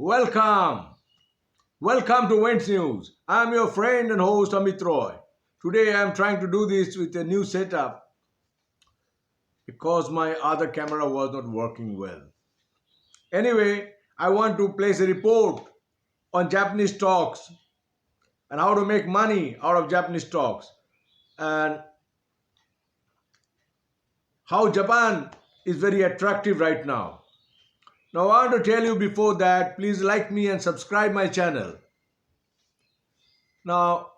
Welcome. Welcome to Wentz News. I'm your friend and host Amit Roy. Today I'm trying to do this with a new setup because my other camera was not working well. Anyway, I want to place a report on Japanese stocks and how to make money out of Japanese stocks and how Japan is very attractive right now. Now I want to tell you before that, please like me and subscribe my channel. Now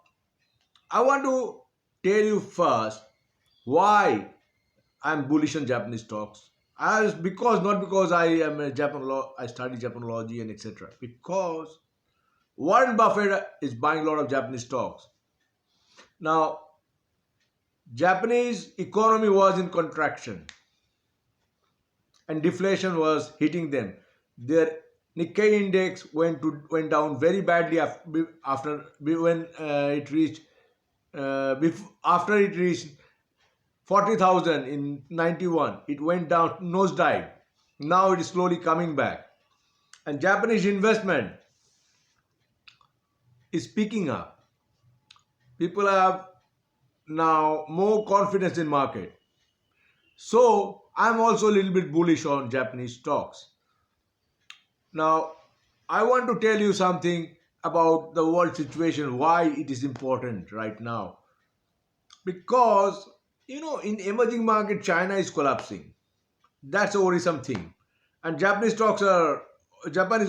I want to tell you first why I'm bullish on Japanese stocks. As because not because I am a I study Japanology and etc. Because Warren Buffett is buying a lot of Japanese stocks. Now, Japanese economy was in contraction and deflation was hitting them. Their Nikkei index went down very badly after when it reached after it reached 40,000 in 91. It went down, nosedive. Now it is slowly coming back. And Japanese investment is picking up. People have now more confidence in market. So I'm also a little bit bullish on Japanese stocks. Now, I want to tell you something about the world situation, why it is important right now. Because, in emerging market, China is collapsing. That's a worrisome thing. And Japan is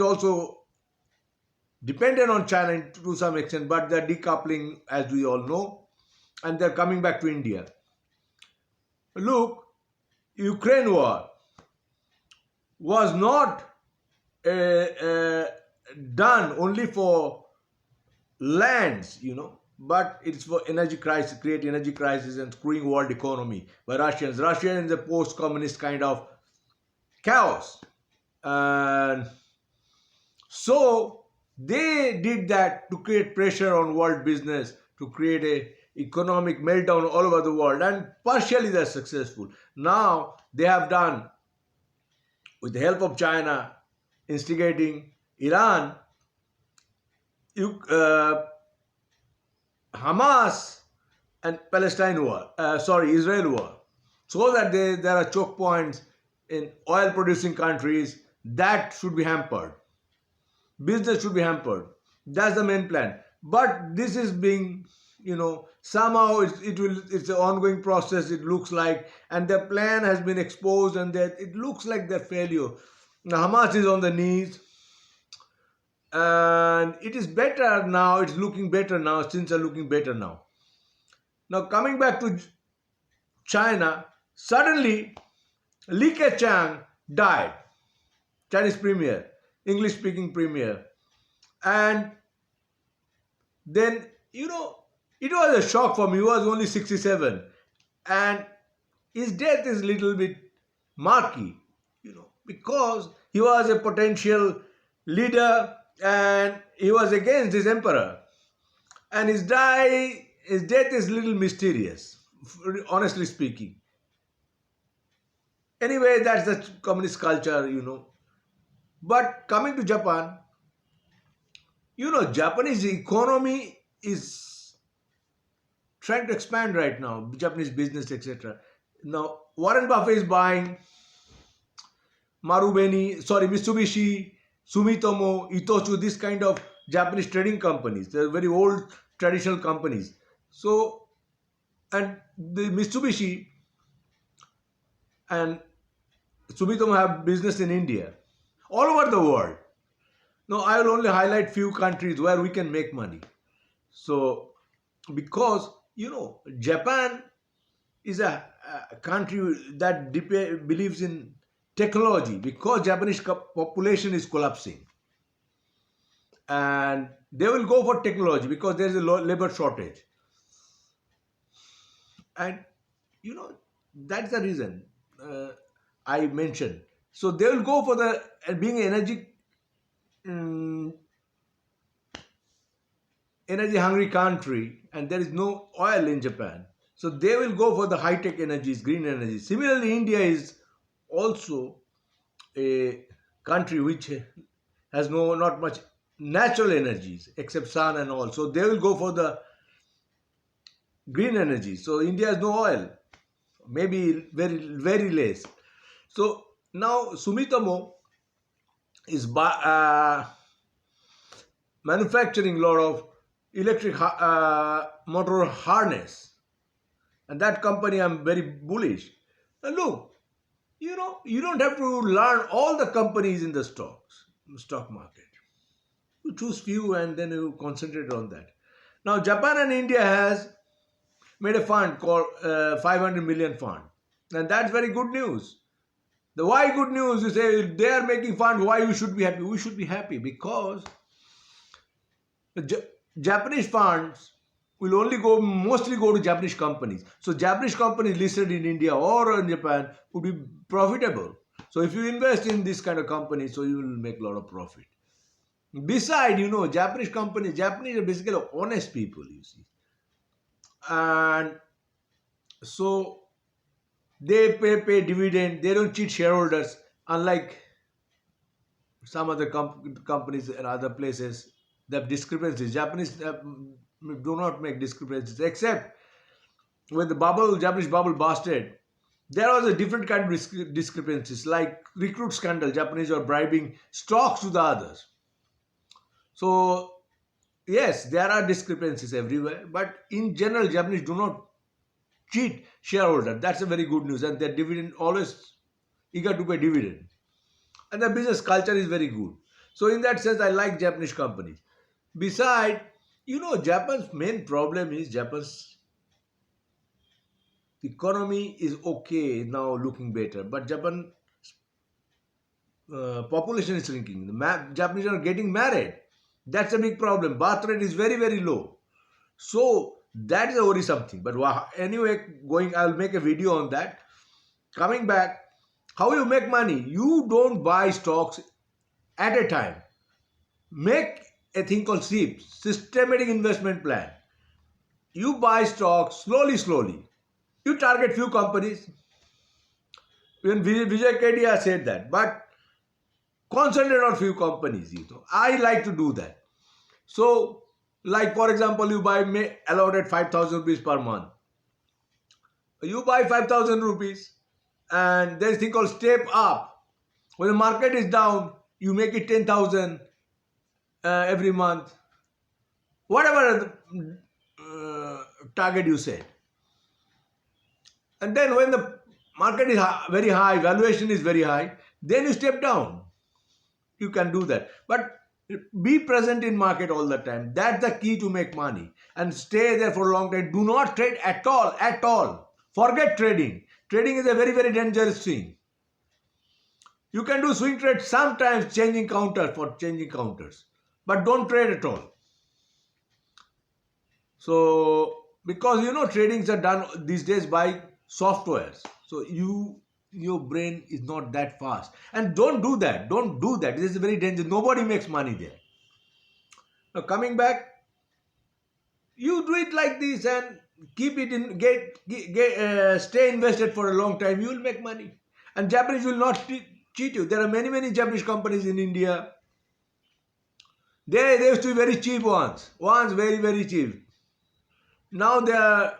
also dependent on China to some extent, but they're decoupling, as we all know, and they're coming back to India. Look, Ukraine war was not done only for lands, but it's for energy crisis, create energy crisis and screwing world economy by Russians. Russia is a post-communist kind of chaos. And so they did that to create pressure on world business, to create a economic meltdown all over the world, and partially they're successful. Now they have done, with the help of China, instigating Iran, Hamas and Israel war, so that there are choke points in oil producing countries that should be hampered. Business should be hampered. That's the main plan. But this is being, somehow it's an ongoing process, it looks like, and the plan has been exposed and that it looks like their failure. Now, Hamas is on the knees and it is better now, it's looking better now, things are looking better now. Now, coming back to China, suddenly Li Keqiang died, Chinese premier, English speaking premier. And then, it was a shock for me. He was only 67. And his death is a little bit murky, because he was a potential leader and he was against his emperor. And his death is a little mysterious, honestly speaking. Anyway, that's the communist culture, But coming to Japan, Japanese economy is trying to expand right now, Japanese business, etc. Now, Warren Buffett is buying Mitsubishi, Sumitomo, Itochu, this kind of Japanese trading companies. They're very old traditional companies. So, and the Mitsubishi and Sumitomo have business in India, all over the world. Now, I will only highlight few countries where we can make money. So, because, Japan is a country that believes in technology, because Japanese population is collapsing. And they will go for technology because there is a labor shortage. And, that's the reason I mentioned. So, they will go for the being energy hungry country, and there is no oil in Japan, so they will go for the high-tech energies, green energy. Similarly, India is also a country which has not much natural energies except sun and all. So they will go for the green energy. So India has no oil, maybe very less. So now Sumitomo is manufacturing a lot of electric motor harness, and that company I'm very bullish. And look, you don't have to learn all the companies in the stock market. You choose few and then you concentrate on that. Now Japan and India has made a fund called 500 million fund, and that's very good news. The why good news, you say they are making fund, why we should be happy? We should be happy because the Japanese funds will mostly go to Japanese companies. So Japanese companies listed in India or in Japan would be profitable. So if you invest in this kind of company, so you will make a lot of profit. Besides, Japanese are basically honest people, you see. And so they pay dividend, they don't cheat shareholders, unlike some other companies and other places. The discrepancies, Japanese do not make discrepancies, except when the Japanese bubble busted, there was a different kind of discrepancies, like recruit scandal. Japanese are bribing stocks to the others. So yes, there are discrepancies everywhere, but in general, Japanese do not cheat shareholder. That's a very good news, and their dividend always eager to pay dividend, and the business culture is very good. So in that sense, I like Japanese companies. Besides, Japan's main problem is Japan's economy is okay now, looking better, but Japan population is shrinking. Japanese are getting married. That's a big problem. Birth rate is very low. So that is a worrisome thing. But anyway, I'll make a video on that. Coming back, how you make money? You don't buy stocks at a time. Make a thing called SIP, systematic investment plan. You buy stocks slowly. You target few companies. Even Vijay Kedia said that. But concentrate on few companies. I like to do that. So, like for example, you buy allotted 5,000 rupees per month. You buy 5,000 rupees, and there's a thing called step up. When the market is down, you make it 10,000 every month. Whatever target you set. And then when the market is very high, valuation is very high, then you step down. You can do that. But be present in market all the time. That's the key to make money. And stay there for a long time. Do not trade at all. Forget trading. Trading is a very dangerous thing. You can do swing trade sometimes, changing counters. But don't trade at all. So, because tradings are done these days by softwares. So your brain is not that fast. And don't do that. This is very dangerous. Nobody makes money there. Now coming back, you do it like this and keep it in, stay invested for a long time. You will make money. And Japanese will not cheat you. There are many Japanese companies in India. They used to be very cheap once very cheap. Now their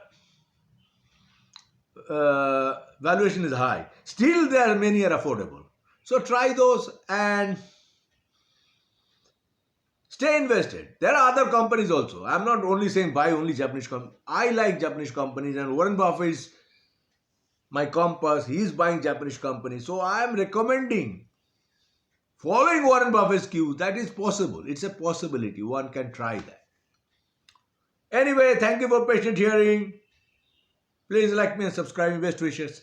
valuation is high. Still many are affordable. So try those and stay invested. There are other companies also. I'm not only saying buy only Japanese companies. I like Japanese companies, and Warren Buffett is my compass. He is buying Japanese companies. So I am recommending following Warren Buffett's cues. That is possible. It's a possibility. One can try that. Anyway, thank you for patient hearing. Please like me and subscribe. Best wishes.